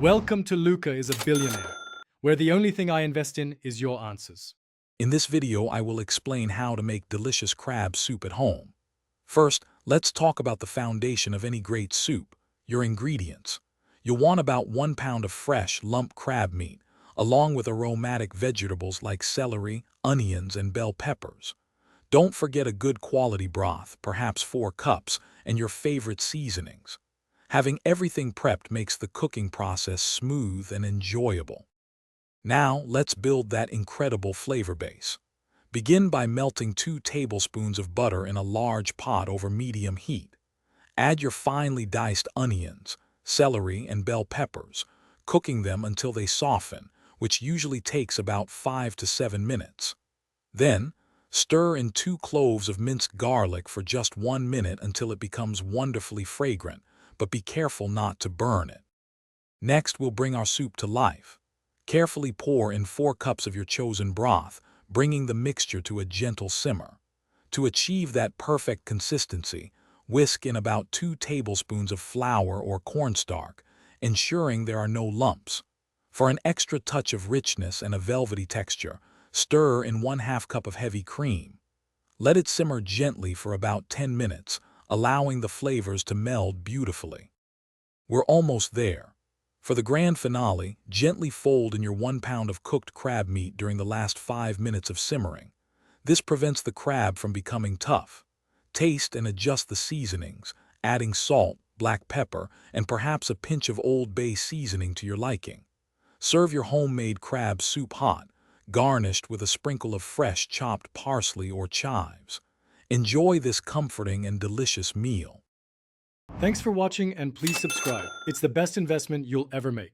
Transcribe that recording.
Welcome to Luca is a Billionaire, where the only thing I invest in is your answers. In this video, I will explain how to make delicious crab soup at home. First, let's talk about the foundation of any great soup, your ingredients. You'll want about 1 pound of fresh, lump crab meat, along with aromatic vegetables like celery, onions, and bell peppers. Don't forget a good quality broth, perhaps 4 cups, and your favorite seasonings. Having everything prepped makes the cooking process smooth and enjoyable. Now, let's build that incredible flavor base. Begin by melting 2 tablespoons of butter in a large pot over medium heat. Add your finely diced onions, celery, and bell peppers, cooking them until they soften, which usually takes about 5 to 7 minutes. Then, stir in 2 cloves of minced garlic for just 1 minute until it becomes wonderfully fragrant, but be careful not to burn it. Next, we'll bring our soup to life. Carefully pour in 4 cups of your chosen broth, bringing the mixture to a gentle simmer. To achieve that perfect consistency, whisk in about 2 tablespoons of flour or cornstarch, ensuring there are no lumps. For an extra touch of richness and a velvety texture, stir in 1/2 cup of heavy cream. Let it simmer gently for about 10 minutes, allowing the flavors to meld beautifully. We're almost there. For the grand finale, gently fold in your 1 pound of cooked crab meat during the last 5 minutes of simmering. This prevents the crab from becoming tough. Taste and adjust the seasonings, adding salt, black pepper, and perhaps a pinch of Old Bay seasoning to your liking. Serve your homemade crab soup hot, garnished with a sprinkle of fresh chopped parsley or chives. Enjoy this comforting and delicious meal. Thanks for watching and please subscribe. It's the best investment you'll ever make.